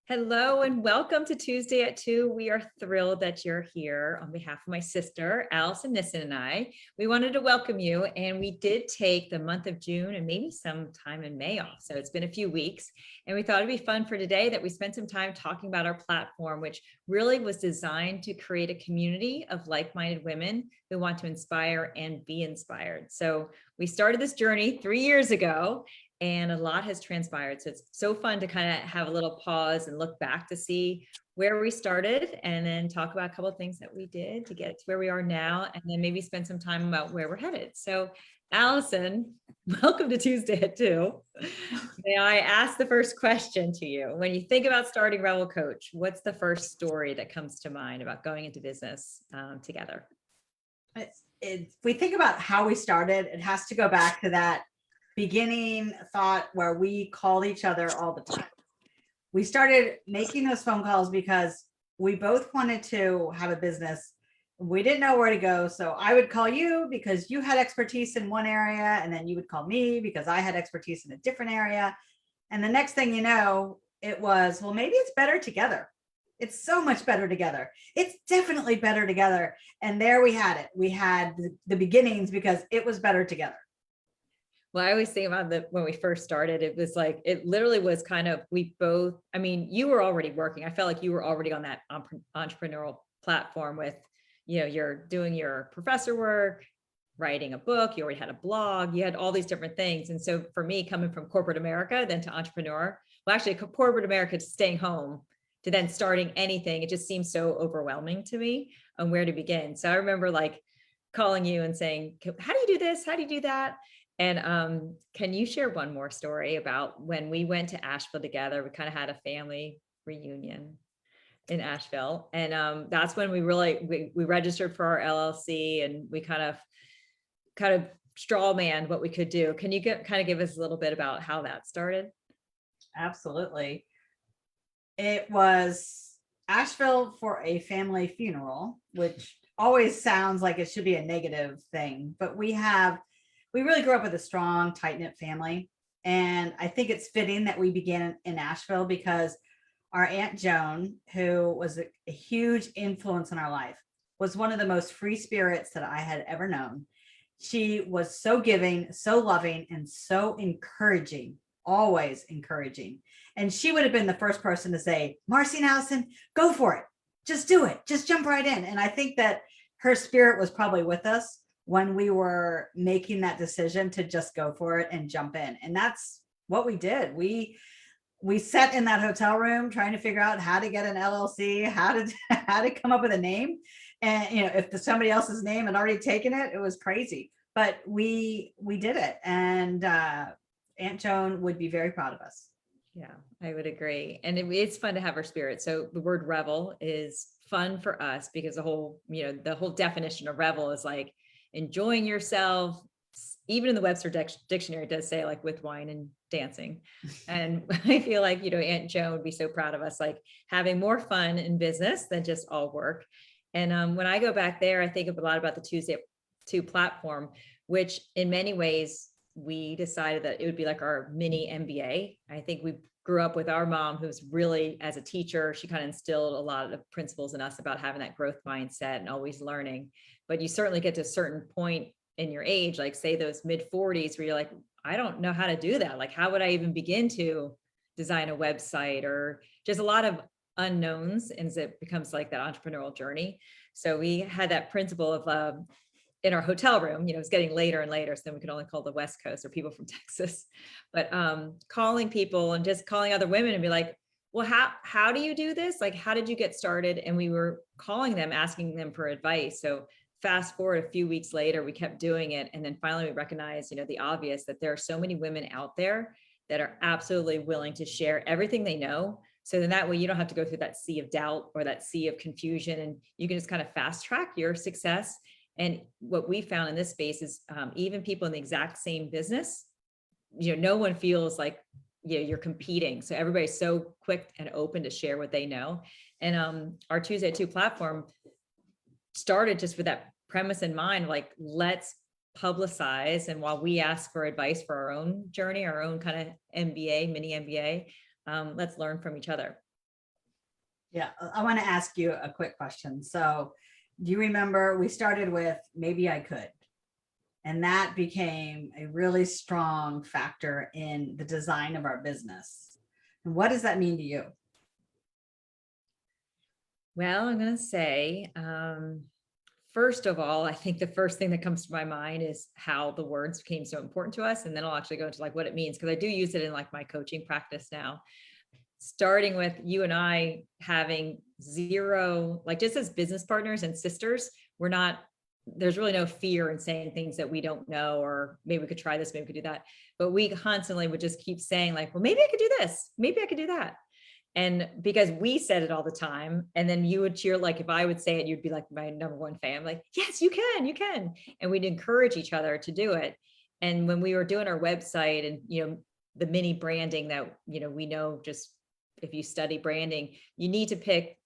Hello and welcome to Tuesday at 2. We are thrilled that you're here on behalf of my sister, Alison, Nissen, and I. We wanted to welcome you, and we did take the month of June and maybe some time in May off. So it's been a few weeks, and we thought it'd be fun for today that we spent some time talking about our platform, which really was designed to create a community of like-minded women who want to inspire and be inspired. So we started this journey 3 years ago, and a lot has transpired. So it's so fun to kind of have a little pause and look back to see where we started and then talk about a couple of things that we did to get to where we are now, and then maybe spend some time about where we're headed. So Alison, welcome to Tuesday at 2. May I ask the first question to you? When you think about starting Revel Coach, what's the first story that comes to mind about going into business together? If we think about how we started, it has to go back to that beginning thought where we called each other all the time. We started making those phone calls because we both wanted to have a business. We didn't know where to go. So I would call you because you had expertise in one area, and then you would call me because I had expertise in a different area. And the next thing you know, it was, well, maybe it's better together. It's so much better together. It's definitely better together. And there we had it. We had the beginnings because it was better together. Well, I always think about when we first started, it was like, it literally was kind of, we both, I mean, you were already working. I felt like you were already on that entrepreneurial platform with, you're doing your professor work, writing a book, you already had a blog, you had all these different things. And so for me, coming from corporate America, then to entrepreneur, well, actually corporate America to staying home, to then starting anything, it just seems so overwhelming to me on where to begin. So I remember like calling you and saying, how do you do this? How do you do that? And can you share one more story about when we went to Asheville together? We kind of had a family reunion in Asheville. And that's when we really, we registered for our LLC, and we kind of straw man what we could do. Can you kind of give us a little bit about how that started? Absolutely. It was Asheville for a family funeral, which always sounds like it should be a negative thing, but we really grew up with a strong, tight-knit family. And I think it's fitting that we began in Asheville because our Aunt Joan, who was a huge influence in our life, was one of the most free spirits that I had ever known. She was so giving, so loving, and so encouraging, always encouraging. And she would have been the first person to say, Marcy and Alison, go for it. Just do it. Just jump right in. And I think that her spirit was probably with us when we were making that decision to just go for it and jump in. And that's what we did. We sat in that hotel room trying to figure out how to get an LLC, how to come up with a name. And if somebody else's name had already taken it, it was crazy. But we did it. And Aunt Joan would be very proud of us. Yeah, I would agree. And it's fun to have her spirit. So the word revel is fun for us because the whole definition of revel is like enjoying yourself. Even in the Webster dictionary, it does say like with wine and dancing. And I feel like, Aunt Joan would be so proud of us, like having more fun in business than just all work. And when I go back there, I think a lot about the Tuesday at 2 platform, which in many ways, we decided that it would be like our mini MBA. I think we grew up with our mom, who's really, as a teacher, she kind of instilled a lot of principles in us about having that growth mindset and always learning. But you certainly get to a certain point in your age, like say those mid 40s, where you're like, I don't know how to do that. Like, how would I even begin to design a website, or just a lot of unknowns as it becomes like that entrepreneurial journey. So we had that principle of in our hotel room, it's getting later and later. So then we could only call the West Coast or people from Texas, but calling people and just calling other women and be like, well, how do you do this? Like, how did you get started? And we were calling them, asking them for advice. So fast forward a few weeks later, we kept doing it. And then finally we recognized, the obvious, that there are so many women out there that are absolutely willing to share everything they know. So then that way you don't have to go through that sea of doubt or that sea of confusion, and you can just kind of fast track your success. And what we found in this space is even people in the exact same business, no one feels like you're competing. So everybody's so quick and open to share what they know. And our Tuesday at 2 platform started just with that premise in mind, like, let's publicize. And while we ask for advice for our own journey, our own kind of MBA, mini MBA, let's learn from each other. Yeah, I want to ask you a quick question. So, do you remember we started with maybe I could? And that became a really strong factor in the design of our business. And what does that mean to you? Well, I'm going to say, first of all, I think the first thing that comes to my mind is how the words became so important to us. And then I'll actually go into like what it means, because I do use it in like my coaching practice now. Starting with you and I having zero, like just as business partners and sisters, there's really no fear in saying things that we don't know, or maybe we could try this, maybe we could do that. But we constantly would just keep saying like, well, maybe I could do this, maybe I could do that. And because we said it all the time, and then you would cheer, like if I would say it, you'd be like my number one fan, like, yes, you can, you can. And we'd encourage each other to do it. And when we were doing our website and, the mini branding that, we know, just if you study branding, you need to pick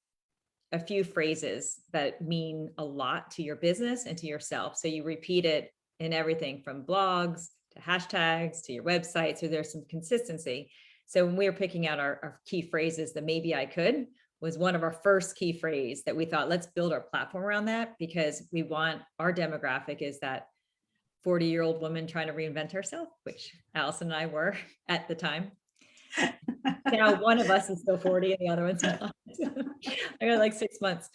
a few phrases that mean a lot to your business and to yourself. So you repeat it in everything from blogs to hashtags to your website. So there's some consistency. So when we were picking out our key phrases, the maybe I could was one of our first key phrase that we thought, let's build our platform around that, because we want our demographic is that 40-year-old woman trying to reinvent herself, which Alison and I were at the time. Now one of us is still 40 and the other one's not. I got like 6 months.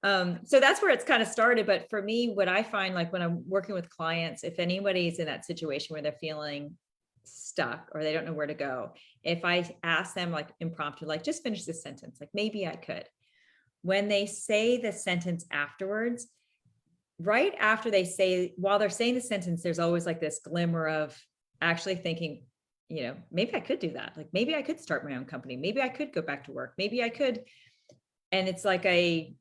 So that's where it's kind of started. But for me, what I find, like when I'm working with clients, if anybody's in that situation where they're feeling stuck or they don't know where to go, if I ask them like impromptu, like just finish this sentence, like maybe I could, when they say the sentence afterwards, right after they say, while they're saying the sentence, there's always like this glimmer of actually thinking, maybe I could do that. Like, maybe I could start my own company. Maybe I could go back to work. Maybe I could. And it's like a,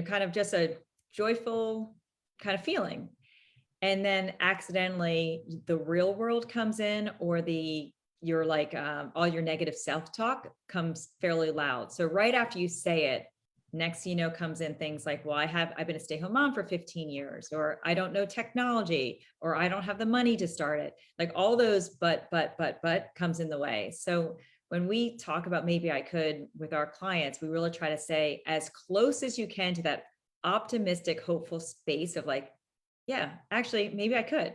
kind of just a joyful kind of feeling. And then accidentally the real world comes in, or you're like, all your negative self-talk comes fairly loud. So right after you say it, next, comes in things like, well, I've been a stay-at-home mom for 15 years, or I don't know technology, or I don't have the money to start it. Like all those, but comes in the way. So when we talk about maybe I could with our clients, we really try to say as close as you can to that optimistic, hopeful space of like, yeah, actually, maybe I could,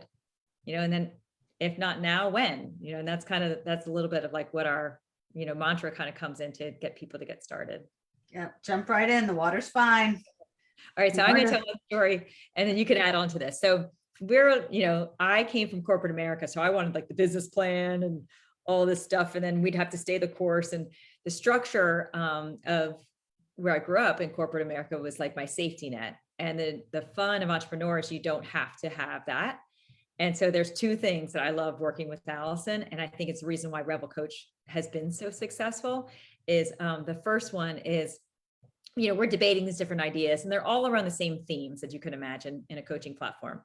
and then if not now, when, and that's a little bit of like what our, mantra kind of comes in to get people to get started. Yeah, jump right in. The water's fine. All right. So I'm going to tell a story and then you can add on to this. So I came from corporate America. So I wanted like the business plan and all this stuff. And then we'd have to stay the course, and the structure of where I grew up in corporate America was like my safety net. And the fun of entrepreneurs, you don't have to have that. And so there's two things that I love working with Alison, and I think it's the reason why Revel Coach has been so successful is the first one is, we're debating these different ideas, and they're all around the same themes that you can imagine in a coaching platform.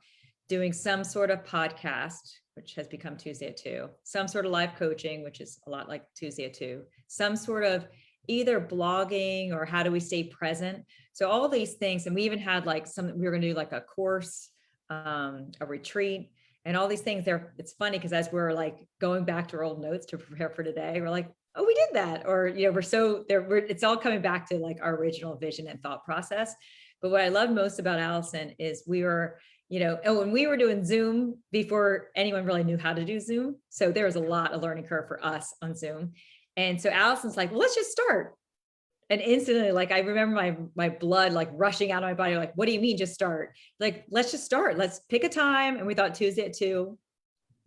Doing some sort of podcast, which has become Tuesday at 2, some sort of live coaching, which is a lot like Tuesday at 2, some sort of either blogging or how do we stay present. So all these things, and we even had like we were going to do like a course, a retreat, and all these things there. It's funny because as we're like going back to our old notes to prepare for today, we're like, oh, we did that. Or, it's all coming back to like our original vision and thought process. But what I love most about Alison is we were, when we were doing Zoom before anyone really knew how to do Zoom. So there was a lot of learning curve for us on Zoom. And so Alison's like, well, let's just start. And instantly, like, I remember my blood, like rushing out of my body. Like, what do you mean just start? Like, let's just start. Let's pick a time. And we thought Tuesday at 2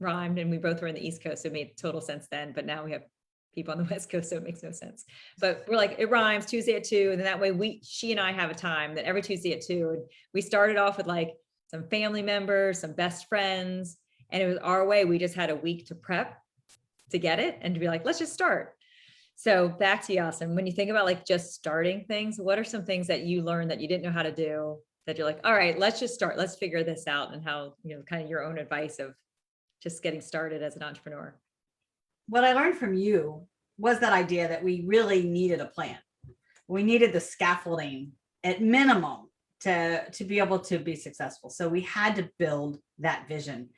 rhymed, and we both were in the East Coast. So it made total sense then, but now we have people on the West Coast, so it makes no sense. But we're like, it rhymes, Tuesday at 2. And then that way she and I have a time that every Tuesday at 2. And we started off with like some family members, some best friends. And it was our way. We just had a week to prep to get it and to be like, let's just start. So back to you, Alison. When you think about like just starting things, what are some things that you learned that you didn't know how to do that you're like, all right, let's just start. Let's figure this out, and how, kind of your own advice of just getting started as an entrepreneur. What I learned from you was that idea that we really needed a plan. We needed the scaffolding at minimum to be able to be successful. So we had to build that vision.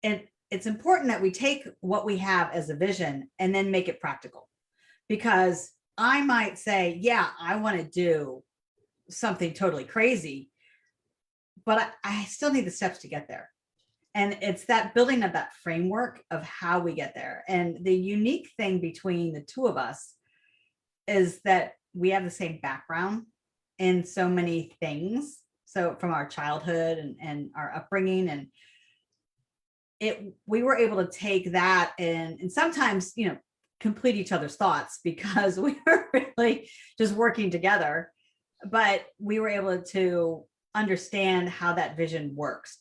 And it's important that we take what we have as a vision and then make it practical, because I might say, yeah, I want to do something totally crazy, but I still need the steps to get there. And it's that building of that framework of how we get there. And the unique thing between the two of us is that we have the same background in so many things. So from our childhood and our upbringing, and we were able to take that and sometimes, complete each other's thoughts because we were really just working together, but we were able to understand how that vision works.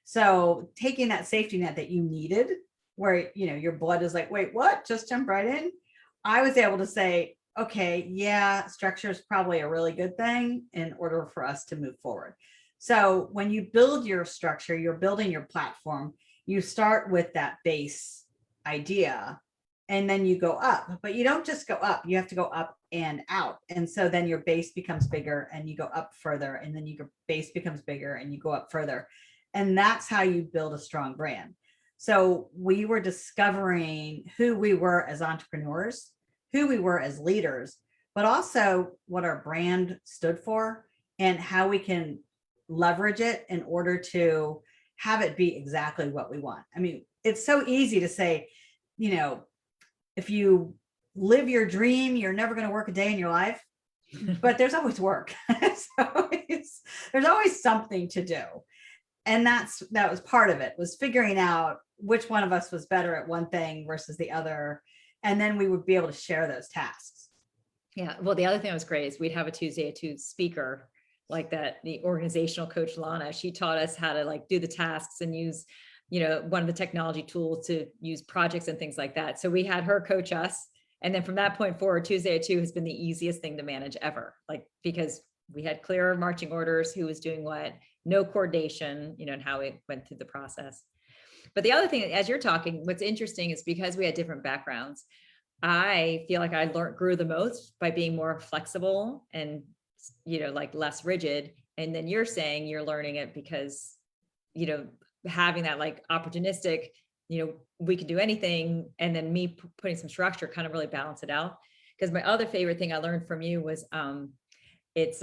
So taking that safety net that you needed, where, your blood is like, wait, what? Just jump right in. I was able to say, okay, yeah, structure is probably a really good thing in order for us to move forward. So when you build your structure, you're building your platform, you start with that base idea and then you go up, but you don't just go up, you have to go up and out. And so then your base becomes bigger and you go up further, and then your base becomes bigger and you go up further. And that's how you build a strong brand. So we were discovering who we were as entrepreneurs, who we were as leaders, but also what our brand stood for and how we can leverage it in order to have it be exactly what we want. I mean, it's so easy to say, if you live your dream, you're never going to work a day in your life, but there's always work. There's always something to do. And that was part of it, was figuring out which one of us was better at one thing versus the other. And then we would be able to share those tasks. Yeah. Well, the other thing that was great is we'd have a Tuesday at 2 speaker like that. The organizational coach, Lana, she taught us how to do the tasks and use, one of the technology tools to use projects and things like that. So we had her coach us. And then from that point forward, Tuesday at 2 has been the easiest thing to manage ever. Because we had clear marching orders, who was doing what, no coordination, and how it went through the process. But the other thing, as you're talking, what's interesting is because we had different backgrounds, I feel like I grew the most by being more flexible and, less rigid. And then you're saying you're learning it because, having that opportunistic, we can do anything. And then me putting some structure kind of really balance it out. Because my other favorite thing I learned from you was, it's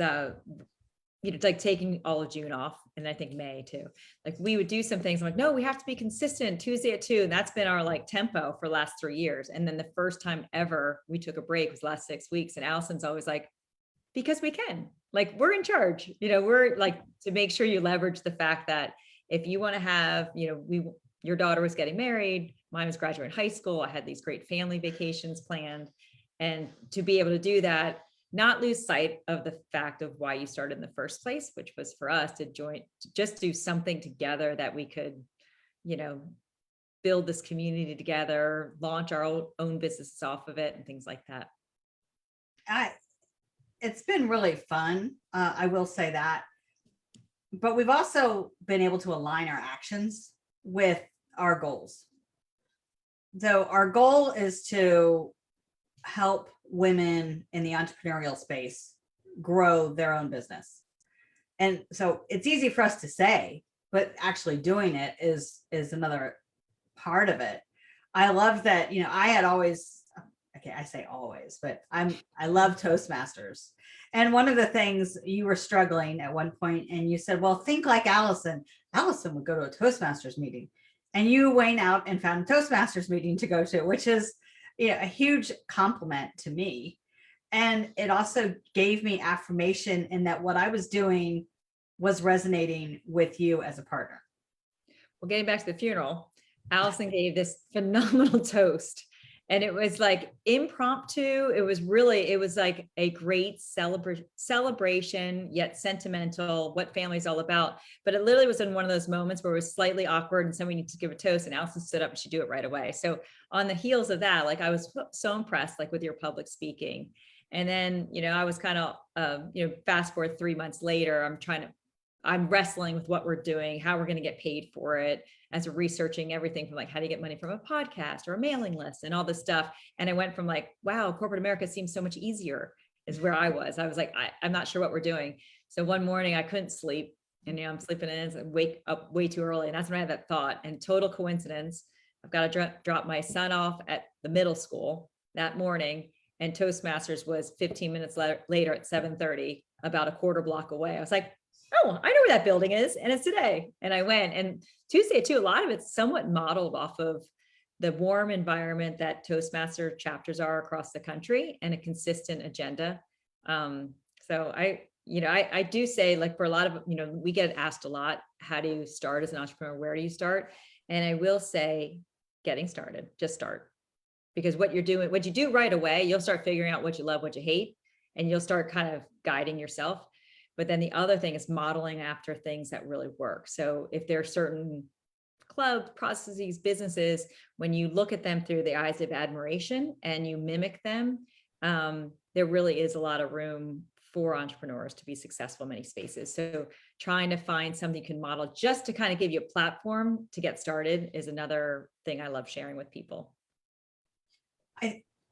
taking all of June off, and I think May too. We would do some things. I'm like, no, we have to be consistent Tuesday at 2. And that's been our tempo for the last 3 years. And then the first time ever we took a break was last 6 weeks. And Allison's always like, because we can, we're in charge, we're to make sure you leverage the fact that if you want to have, your daughter was getting married, mine was graduating high school, I had these great family vacations planned, and to be able to do that, not lose sight of the fact of why you started in the first place, which was for us to just do something together that we could, build this community together, launch our own businesses off of it and things like that. It's been really fun. I will say that, but we've also been able to align our actions with our goals. So our goal is to help women in the entrepreneurial space grow their own business. And so it's easy for us to say, but actually doing it is another part of it. I love that, I had always, okay, I say always, but I love Toastmasters. And one of the things, you were struggling at one point and you said, well, think like Allison. Allison would go to a Toastmasters meeting, and you went out and found a Toastmasters meeting to go to, which is a huge compliment to me. And it also gave me affirmation in that what I was doing was resonating with you as a partner. Well, getting back to the funeral, Allison gave this phenomenal toast, and it was impromptu. It was a great celebration, yet sentimental, what family's all about. But it literally was in one of those moments where it was slightly awkward and somebody needs to give a toast, and Allison stood up and she do it right away. So on the heels of that, I was so impressed, with your public speaking. And then, I was kind of, fast forward 3 months later, I'm wrestling with what we're doing, how we're going to get paid for it, as we're researching everything from how do you get money from a podcast or a mailing list and all this stuff. And I went from wow, corporate America seems so much easier, is where I was. I was I'm not sure what we're doing. So one morning I couldn't sleep, and I'm sleeping in and wake up way too early. And that's when I had that thought, and total coincidence, I've got to drop my son off at the middle school that morning. and Toastmasters was 15 minutes later at 7:30, about a quarter block away. I was like, oh, I know where that building is, and it's today. And I went. And Tuesday too, a lot of it's somewhat modeled off of the warm environment that Toastmaster chapters are across the country, and a consistent agenda. So I do say, like, for a lot of, we get asked a lot, how do you start as an entrepreneur? Where do you start? And I will say, getting started, just start. Because what you do right away, you'll start figuring out what you love, what you hate, and you'll start kind of guiding yourself. But then the other thing is modeling after things that really work. So if there are certain clubs, processes, businesses, when you look at them through the eyes of admiration and you mimic them, there really is a lot of room for entrepreneurs to be successful in many spaces. So trying to find something you can model just to kind of give you a platform to get started is another thing I love sharing with people.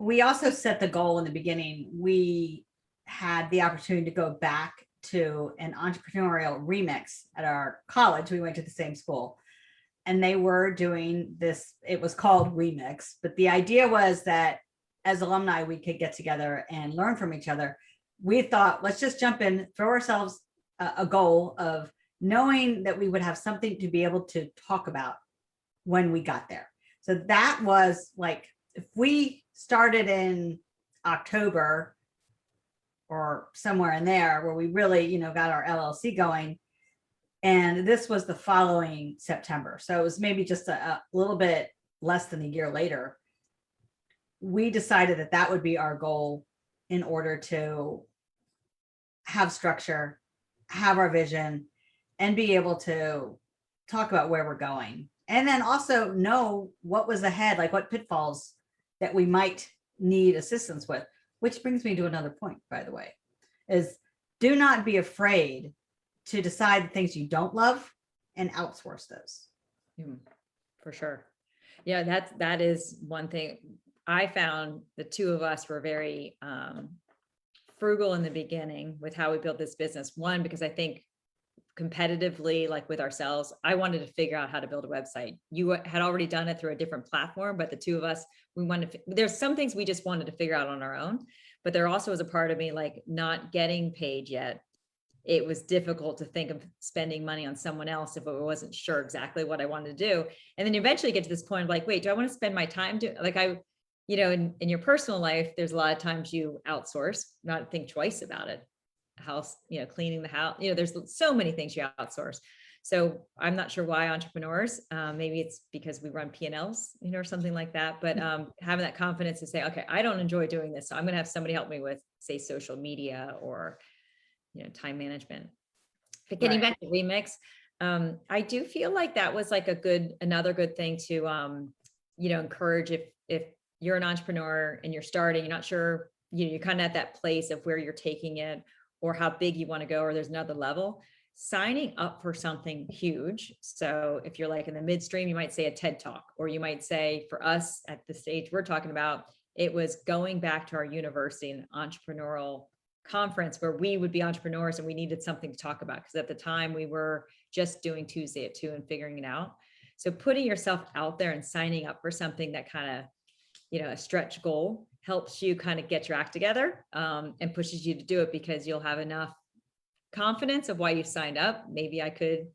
We also set the goal in the beginning. We had the opportunity to go back to an entrepreneurial remix at our college. We went to the same school, and they were doing this. It was called Remix, but the idea was that as alumni, we could get together and learn from each other. We thought, let's just jump in, throw ourselves a goal of knowing that we would have something to be able to talk about when we got there. So that was like, if we started in October or somewhere in there, where we really, got our LLC going, and this was the following September. So it was maybe just a little bit less than a year later, we decided that that would be our goal in order to have structure, have our vision, and be able to talk about where we're going. And then also know what was ahead, like what pitfalls that we might need assistance with, which brings me to another point, by the way, is do not be afraid to decide the things you don't love and outsource those. For sure. Yeah, that is one thing. I found the two of us were very frugal in the beginning with how we built this business. One, because I think competitively, like with ourselves, I wanted to figure out how to build a website. You had already done it through a different platform, but the two of us, there's some things we just wanted to figure out on our own, but there also was a part of me, like, not getting paid yet. It was difficult to think of spending money on someone else if I wasn't sure exactly what I wanted to do. And then you eventually get to this point of like, wait, do I want to spend my time doing, like, in your personal life, there's a lot of times you outsource, not think twice about it. House, cleaning the house, there's so many things you outsource. So I'm not sure why entrepreneurs, maybe it's because we run P&Ls, or something like that, but having that confidence to say, okay, I don't enjoy doing this, so I'm going to have somebody help me with, say, social media or, time management. But getting back to Remix, I do feel like that was like another good thing to, encourage if you're an entrepreneur and you're starting, you're not sure, you're kind of at that place of where you're taking it or how big you want to go, or there's another level, signing up for something huge. So if you're like in the midstream, you might say a TED Talk, or you might say, for us at the stage we're talking about, it was going back to our university, an entrepreneurial conference where we would be entrepreneurs and we needed something to talk about. Because at the time we were just doing Tuesday at 2 and figuring it out. So putting yourself out there and signing up for something that kind of, a stretch goal helps you kind of get your act together, and pushes you to do it, because you'll have enough confidence of why you signed up. Maybe I could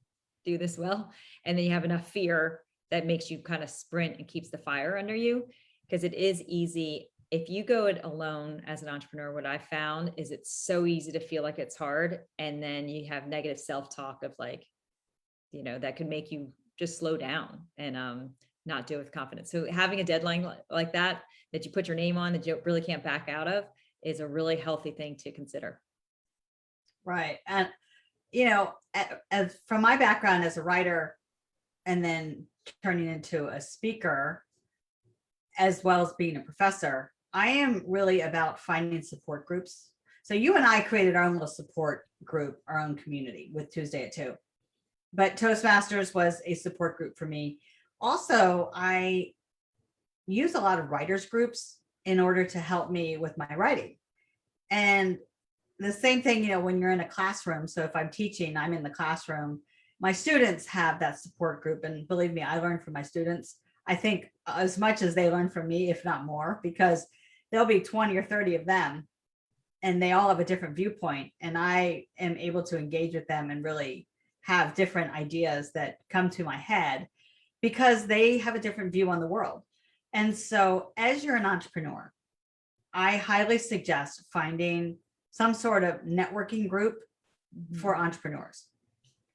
do this well. And then you have enough fear that makes you kind of sprint and keeps the fire under you, because it is easy. If you go it alone as an entrepreneur, what I found is it's so easy to feel like it's hard. And then you have negative self-talk of like, that could make you just slow down and not do it with confidence. So having a deadline like that you put your name on, that you really can't back out of, is a really healthy thing to consider. Right. And, as from my background as a writer and then turning into a speaker, as well as being a professor, I am really about finding support groups. So you and I created our own little support group, our own community with Tuesday at 2. But Toastmasters was a support group for me. Also, I use a lot of writers groups in order to help me with my writing. And the same thing, when you're in a classroom. So if I'm teaching, I'm in the classroom, my students have that support group. And believe me, I learn from my students, I think, as much as they learn from me, if not more, because there'll be 20 or 30 of them, and they all have a different viewpoint. And I am able to engage with them and really have different ideas that come to my head because they have a different view on the world. And so as you're an entrepreneur, I highly suggest finding some sort of networking group for entrepreneurs,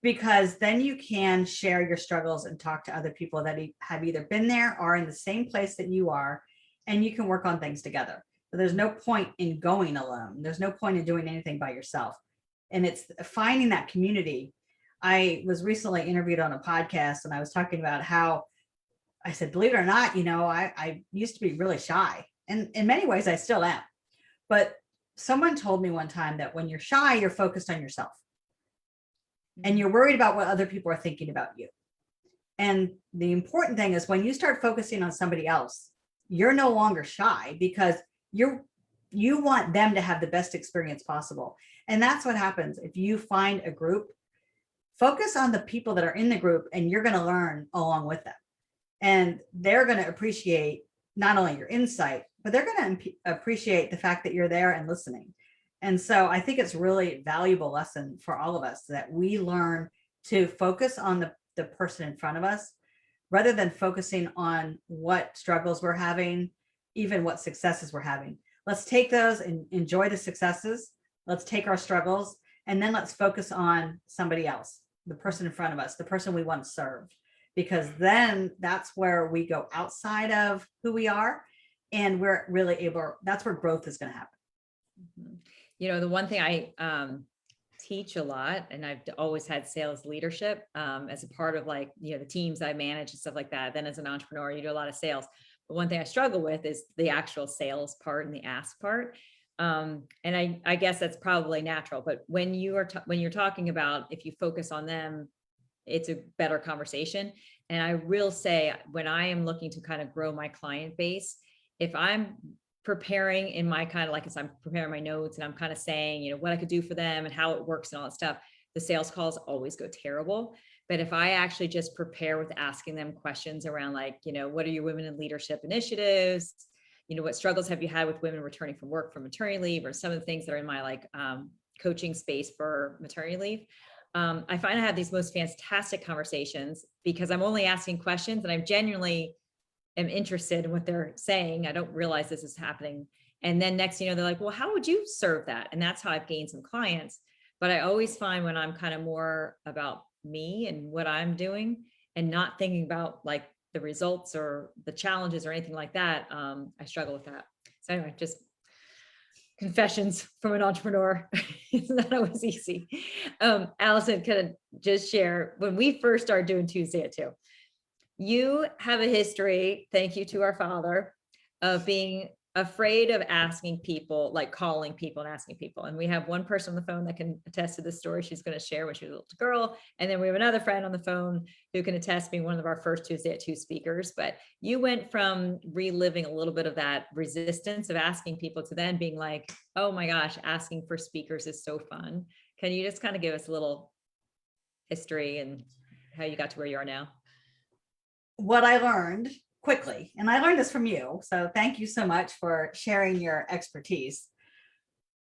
because then you can share your struggles and talk to other people that have either been there or in the same place that you are, and you can work on things together. But there's no point in going alone. There's no point in doing anything by yourself. And it's finding that community. I was recently interviewed on a podcast, and I was talking about how I said, believe it or not, I used to be really shy. And in many ways, I still am. But someone told me one time that when you're shy, you're focused on yourself. And you're worried about what other people are thinking about you. And the important thing is when you start focusing on somebody else, you're no longer shy, because you want them to have the best experience possible. And that's what happens. If you find a group, focus on the people that are in the group, and you're going to learn along with them. And they're going to appreciate not only your insight, but they're going to appreciate the fact that you're there and listening. And so I think it's really a valuable lesson for all of us that we learn to focus on the person in front of us, rather than focusing on what struggles we're having, even what successes we're having. Let's take those and enjoy the successes. Let's take our struggles, and then let's focus on somebody else, the person in front of us, the person we want to serve, because then that's where we go outside of who we are, and we're really able, that's where growth is going to happen. The one thing I teach a lot, and I've always had sales leadership as a part of the teams I manage and stuff like that. Then as an entrepreneur, you do a lot of sales. But one thing I struggle with is the actual sales part and the ask part. And I guess that's probably natural. But when you're talking about, if you focus on them, it's a better conversation. And I will say, when I am looking to kind of grow my client base, if I'm preparing in my kind of as I'm preparing my notes and I'm kind of saying, what I could do for them and how it works and all that stuff, the sales calls always go terrible. But if I actually just prepare with asking them questions around what are your women in leadership initiatives? What struggles have you had with women returning from work from maternity leave, or some of the things that are in my coaching space for maternity leave. I find I have these most fantastic conversations because I'm only asking questions and I'm genuinely am interested in what they're saying. I don't realize this is happening. And then next, they're like, well, how would you serve that? And that's how I've gained some clients. But I always find when I'm kind of more about me and what I'm doing and not thinking about the results or the challenges or anything like that, I struggle with that. So anyway, just confessions from an entrepreneur. It's not always easy. Alison, kind of just share, when we first started doing Tuesday at 2, you have a history, thank you to our father, of being afraid of asking people, calling people and asking people. And we have one person on the phone that can attest to this story. She's going to share when she was a little girl. And then we have another friend on the phone who can attest, being one of our first Tuesday at 2 speakers. But you went from reliving a little bit of that resistance of asking people to then being like, oh my gosh, asking for speakers is so fun. Can you just kind of give us a little history and how you got to where you are now? What I learned quickly, and I learned this from you, so thank you so much for sharing your expertise.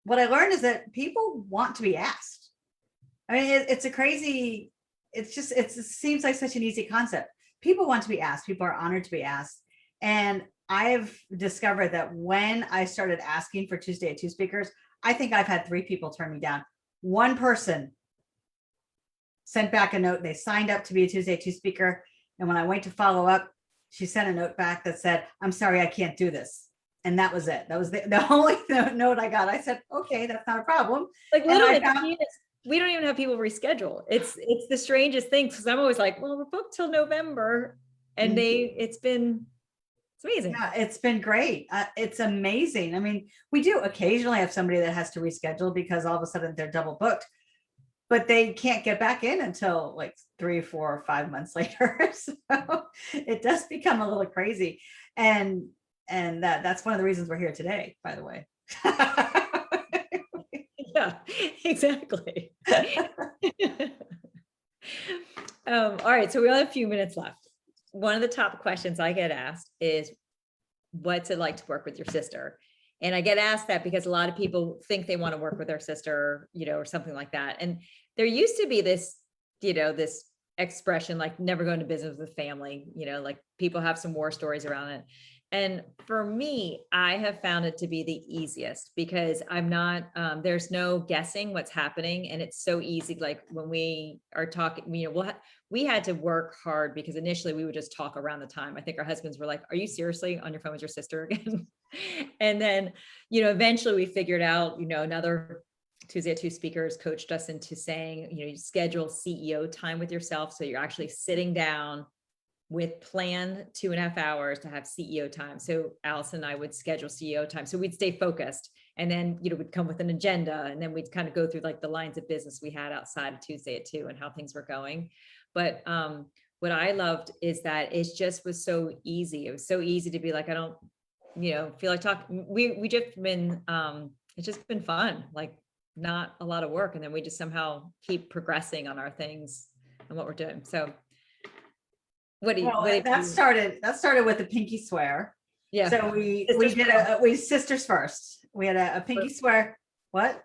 What I learned is that people want to be asked. I mean, it's a crazy, it seems like such an easy concept. People want to be asked. People are honored to be asked. And I've discovered that when I started asking for Tuesday at 2 speakers, I think I've had 3 people turn me down. One person sent back a note. They signed up to be a Tuesday at 2 speaker. And when I went to follow up, she sent a note back that said, I'm sorry, I can't do this. And that was it. That was the only note I got. I said, okay, that's not a problem. Literally, we don't even have people reschedule. It's the strangest thing, because I'm always like, well, we're booked till November. And it's amazing. Yeah, it's been great. It's amazing. I mean, we do occasionally have somebody that has to reschedule because all of a sudden they're double booked, but they can't get back in until 3, 4, or 5 months later. So it does become a little crazy. And that's one of the reasons we're here today, by the way. Yeah, exactly. All right. So we only have a few minutes left. One of the top questions I get asked is, what's it like to work with your sister? And I get asked that because a lot of people think they want to work with their sister, or something like that. And there used to be this, this expression, like never go into business with family, like people have some war stories around it. And for me, I have found it to be the easiest because I'm not, there's no guessing what's happening. And it's so easy. Like when we are talking, we had to work hard because initially we would just talk around the time. I think our husbands were like, are you seriously on your phone with your sister again? And then, eventually we figured out, another Tuesday at 2 speakers coached us into saying, you schedule CEO time with yourself. So you're actually sitting down with planned 2.5 hours to have CEO time. So Alison and I would schedule CEO time. So we'd stay focused, and then, we'd come with an agenda, and then we'd kind of go through like the lines of business we had outside of Tuesday at 2 and how things were going. But what I loved is that it just was so easy. It was so easy to be like, I don't, feel like talking. We just been, it's just been fun, like not a lot of work. And then we just somehow keep progressing on our things and what we're doing. So that started with the pinky swear. Yeah. So we sisters first. We had a pinky swear. What?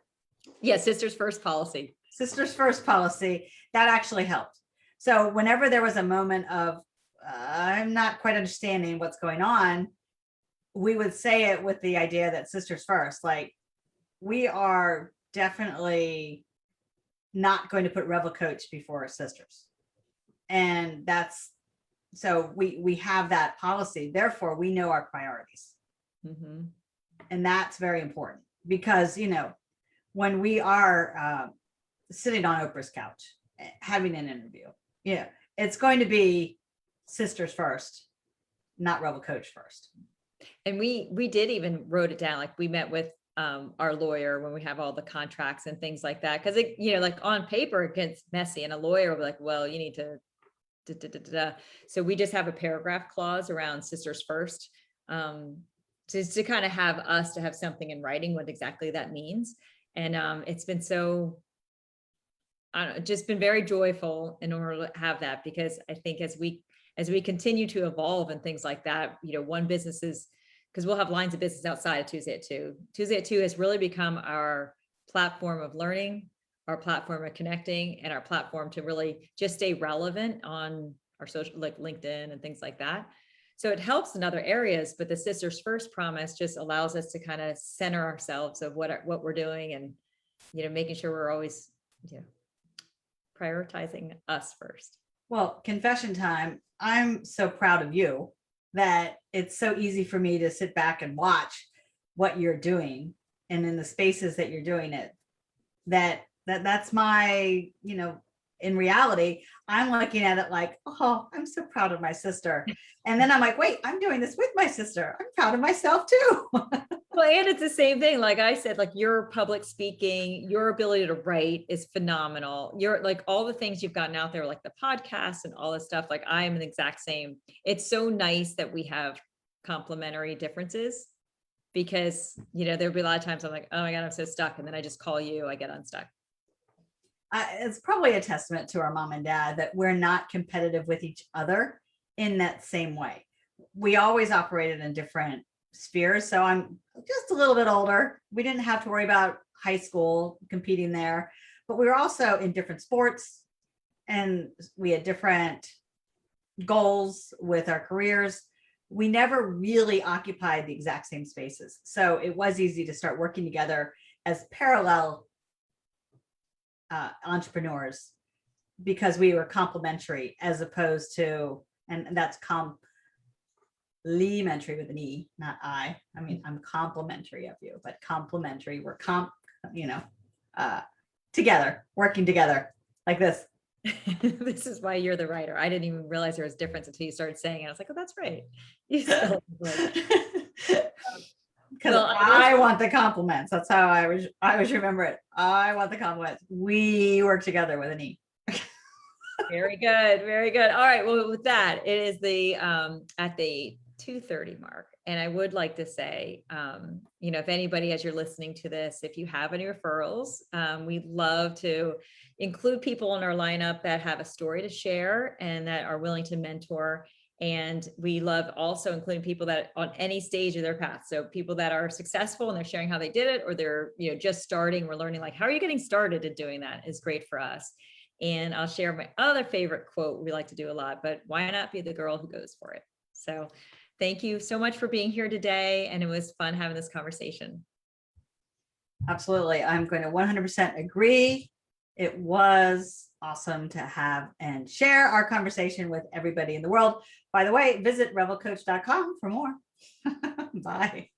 Yeah. Sisters first policy. Sisters first policy. That actually helped. So whenever there was a moment of, I'm not quite understanding what's going on, we would say it with the idea that sisters first, like we are definitely not going to put Revel Coach before our sisters. And so we have that policy. Therefore, we know our priorities. Mm-hmm. And that's very important because, when we are sitting on Oprah's couch, having an interview, it's going to be sisters first, not Revel Coach first. And we did even wrote it down. Like we met with our lawyer when we have all the contracts and things like that. Cause it, like on paper, it gets messy, and a lawyer will be like, well, you need to, so we just have a paragraph clause around sisters first, to kind of have us to have something in writing, what exactly that means. And it's been so, I don't know, just been very joyful in order to have that, because I think as we continue to evolve and things like that, one business is, because we'll have lines of business outside of Tuesday at 2. Tuesday at 2 has really become our platform of learning, our platform of connecting, and our platform to really just stay relevant on our social, like LinkedIn and things like that. So it helps in other areas, but the Sisters First promise just allows us to kind of center ourselves of what we're doing, and, making sure we're always, prioritizing us first. Well, confession time. I'm so proud of you that it's so easy for me to sit back and watch what you're doing, and in the spaces that you're doing it, that's my, in reality, I'm looking at it like, oh, I'm so proud of my sister. And then I'm like, wait, I'm doing this with my sister. I'm proud of myself too. Well, and it's the same thing. Like I said, like your public speaking, your ability to write is phenomenal. You're like all the things you've gotten out there, like the podcast and all this stuff. Like I am the exact same. It's so nice that we have complementary differences, because, there'll be a lot of times I'm like, oh my God, I'm so stuck. And then I just call you, I get unstuck. It's probably a testament to our mom and dad that we're not competitive with each other in that same way. We always operated in different spheres. So I'm just a little bit older. We didn't have to worry about high school competing there, but we were also in different sports, and we had different goals with our careers. We never really occupied the exact same spaces. So it was easy to start working together as parallel entrepreneurs, because we were complementary as opposed to, and that's complementary with an E, not I. I mean, I'm complimentary of you, but complementary. We're together, working together like this. This is why you're the writer. I didn't even realize there was a difference until you started saying it. I was like, oh, that's right. Because I want the compliments. That's how I always remember it. I want the compliments. We work together with an E. Very good. Very good. All right. Well, with that, it is the at the 2:30 mark. And I would like to say, if anybody, as you're listening to this, if you have any referrals, we'd love to include people in our lineup that have a story to share and that are willing to mentor. And we love also including people that on any stage of their path. So people that are successful and they're sharing how they did it, or they're, just starting, we're learning like, how are you getting started in doing that is great for us. And I'll share my other favorite quote we like to do a lot, but why not be the girl who goes for it? So thank you so much for being here today. And it was fun having this conversation. Absolutely. I'm going to 100% agree. It was awesome to have and share our conversation with everybody in the world. By the way, visit revelcoach.com for more. Bye.